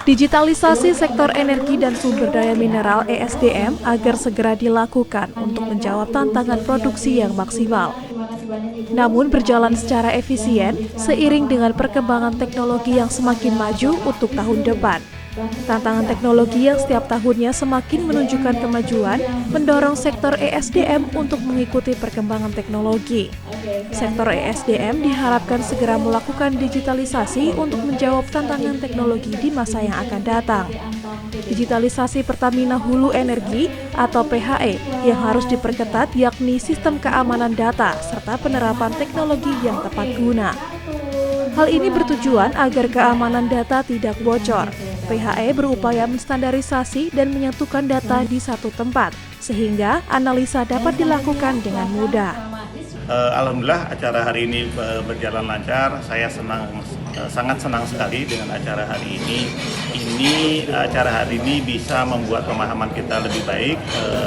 Digitalisasi sektor energi dan sumber daya mineral (ESDM) agar segera dilakukan untuk menjawab tantangan produksi yang maksimal. Namun berjalan secara efisien seiring dengan perkembangan teknologi yang semakin maju untuk tahun depan. Tantangan teknologi yang setiap tahunnya semakin menunjukkan kemajuan mendorong sektor ESDM untuk mengikuti perkembangan teknologi. Sektor ESDM diharapkan segera melakukan digitalisasi untuk menjawab tantangan teknologi di masa yang akan datang. Digitalisasi Pertamina Hulu Energi atau PHE yang harus diperketat yakni sistem keamanan data serta penerapan teknologi yang tepat guna. Hal ini bertujuan agar keamanan data tidak bocor. PHE berupaya menstandarisasi dan menyatukan data di satu tempat, sehingga analisa dapat dilakukan dengan mudah. Alhamdulillah acara hari ini berjalan lancar. Saya sangat senang sekali dengan acara hari ini. Acara hari ini bisa membuat pemahaman kita lebih baik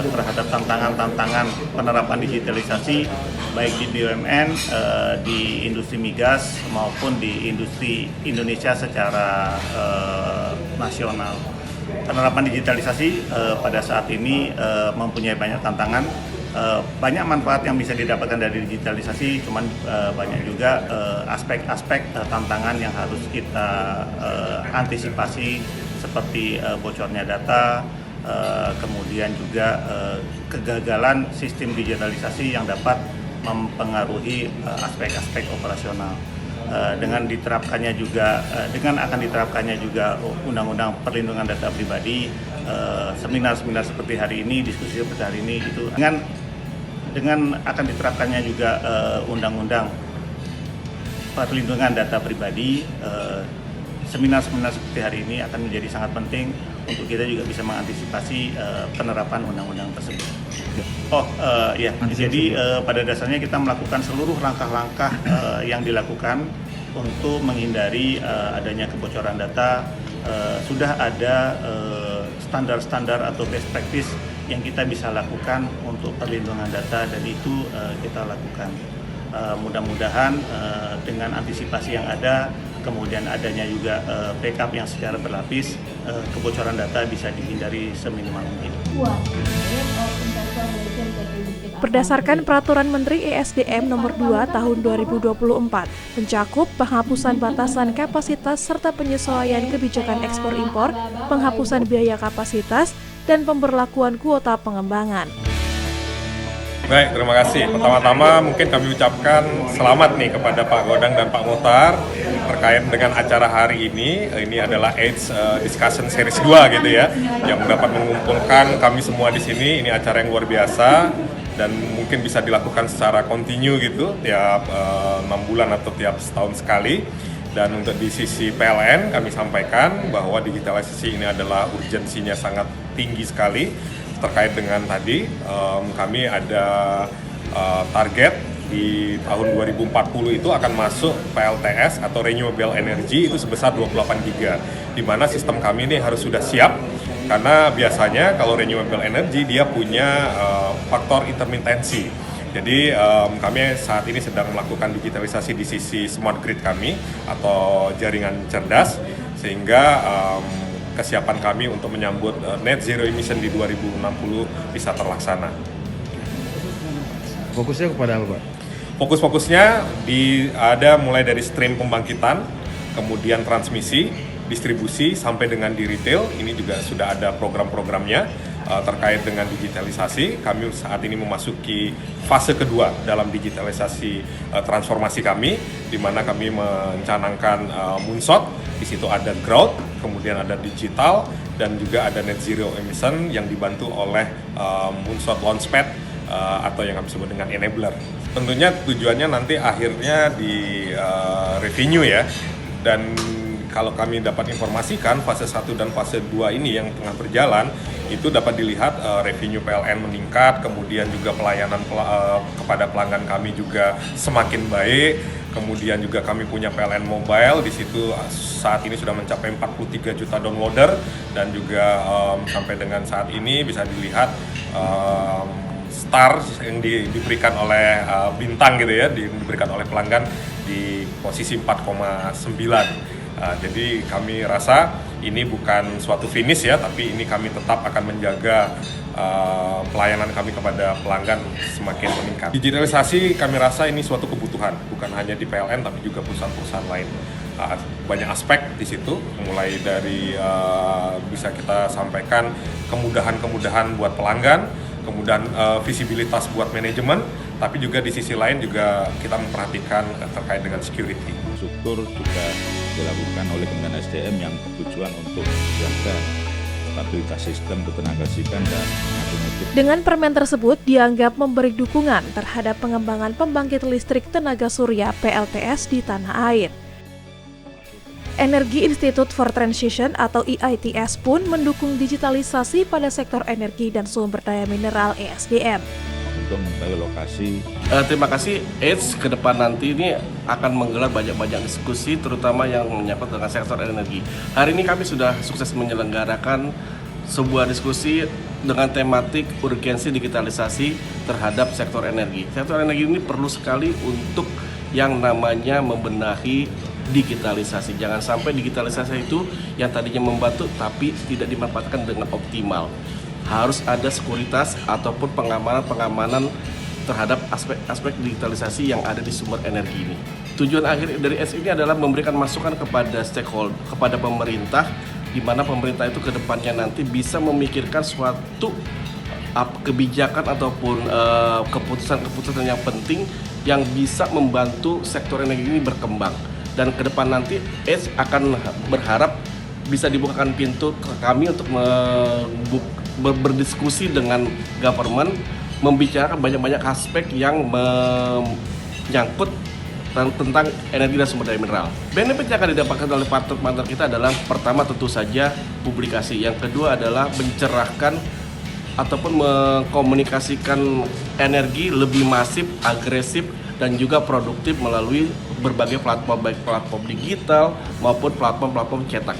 terhadap tantangan-tantangan penerapan digitalisasi baik di BUMN, di industri migas maupun di industri Indonesia secara nasional. Penerapan digitalisasi pada saat ini mempunyai banyak tantangan. Banyak manfaat yang bisa didapatkan dari digitalisasi, cuman banyak juga aspek-aspek tantangan yang harus kita antisipasi seperti bocornya data, kemudian juga kegagalan sistem digitalisasi yang dapat mempengaruhi aspek-aspek operasional. Dengan akan diterapkannya juga Undang-Undang Perlindungan Data Pribadi, seminar-seminar seperti hari ini, diskusi seperti hari ini itu dengan akan diterapkannya juga Undang-Undang Perlindungan Data Pribadi, seminar-seminar seperti hari ini akan menjadi sangat penting untuk kita juga bisa mengantisipasi penerapan undang-undang tersebut. Jadi pada dasarnya kita melakukan seluruh langkah-langkah yang dilakukan untuk menghindari adanya kebocoran data. Sudah ada standar-standar atau best practice yang kita bisa lakukan untuk perlindungan data, dan itu kita lakukan. Mudah-mudahan dengan antisipasi yang ada, kemudian adanya juga backup yang secara berlapis, kebocoran data bisa dihindari seminimal mungkin. Berdasarkan Peraturan Menteri ESDM Nomor 2 Tahun 2024, mencakup penghapusan batasan kapasitas serta penyesuaian kebijakan ekspor-impor, penghapusan biaya kapasitas, dan pemberlakuan kuota pengembangan. Baik, terima kasih. Pertama-tama mungkin kami ucapkan selamat nih kepada Pak Godang dan Pak Muhtar terkait dengan acara hari ini. Ini adalah AIDS Discussion Series 2 gitu ya, yang dapat mengumpulkan kami semua di sini. Ini acara yang luar biasa dan mungkin bisa dilakukan secara kontinu gitu, tiap 6 bulan atau tiap setahun sekali. Dan untuk di sisi PLN kami sampaikan bahwa digitalisasi ini adalah urgensinya sangat tinggi sekali. Terkait dengan tadi, kami ada target di tahun 2040 itu akan masuk PLTS atau Renewable Energy itu sebesar 28 giga, di mana sistem kami ini harus sudah siap, karena biasanya kalau Renewable Energy dia punya faktor intermitensi. Jadi kami saat ini sedang melakukan digitalisasi di sisi smart grid kami atau jaringan cerdas, sehingga kesiapan kami untuk menyambut net zero emission di 2060 bisa terlaksana. Fokusnya kepada apa, Pak? Fokus-fokusnya ada mulai dari stream pembangkitan, kemudian transmisi, distribusi, sampai dengan di retail. Ini juga sudah ada program-programnya terkait dengan digitalisasi. Kami saat ini memasuki fase kedua dalam digitalisasi transformasi kami, di mana kami mencanangkan moonshot. Di situ ada growth, kemudian ada digital, dan juga ada net zero emission yang dibantu oleh moonshot launchpad atau yang kami sebut dengan enabler. Tentunya tujuannya nanti akhirnya di revenue ya, dan kalau kami dapat informasikan fase 1 dan fase 2 ini yang tengah berjalan, itu dapat dilihat revenue PLN meningkat, kemudian juga pelayanan kepada pelanggan kami juga semakin baik. Kemudian juga kami punya PLN Mobile, di situ saat ini sudah mencapai 43 juta downloader, dan juga sampai dengan saat ini bisa dilihat star yang diberikan oleh bintang gitu ya, diberikan oleh pelanggan di posisi 4,9. Jadi kami rasa ini bukan suatu finish ya, tapi ini kami tetap akan menjaga pelayanan kami kepada pelanggan semakin meningkat. Digitalisasi kami rasa ini suatu kebutuhan, bukan hanya di PLN tapi juga perusahaan-perusahaan lain. Banyak aspek di situ, mulai dari bisa kita sampaikan kemudahan-kemudahan buat pelanggan, kemudian visibilitas buat manajemen, tapi juga di sisi lain juga kita memperhatikan terkait dengan security. Struktur juga dilakukan oleh Kementerian SDM yang bertujuan untuk menjaga stabilitas sistem ketenagalistrikan dan otomotif. Dengan permen tersebut dianggap memberi dukungan terhadap pengembangan pembangkit listrik tenaga surya PLTS di tanah air. Energi Institute for Transition atau EITS pun mendukung digitalisasi pada sektor energi dan sumber daya mineral ESDM. Untuk mengetahui lokasi. Terima kasih. AIDS ke depan nanti ini akan menggelar banyak-banyak diskusi, terutama yang menyangkut dengan sektor energi. Hari ini kami sudah sukses menyelenggarakan sebuah diskusi dengan tematik urgensi digitalisasi terhadap sektor energi. Sektor energi ini perlu sekali untuk yang namanya membenahi digitalisasi. Jangan sampai digitalisasi itu yang tadinya membantu tapi tidak dimanfaatkan dengan optimal. Harus ada sekuritas ataupun pengamanan terhadap aspek-aspek digitalisasi yang ada di sumber energi ini. Tujuan akhir dari S ini adalah memberikan masukan kepada stakeholder, kepada pemerintah, di mana pemerintah itu ke depannya nanti bisa memikirkan suatu kebijakan ataupun keputusan-keputusan yang penting yang bisa membantu sektor energi ini berkembang. Dan ke depan nanti S akan berharap bisa dibukakan pintu ke kami untuk berdiskusi dengan government, membicarakan banyak-banyak aspek yang menyangkut tentang energi dan sumber daya mineral. Benefit yang akan didapatkan oleh partner kita adalah pertama tentu saja publikasi, yang kedua adalah mencerahkan ataupun mengkomunikasikan energi lebih masif, agresif, dan juga produktif melalui berbagai platform, baik platform digital maupun platform-platform cetak.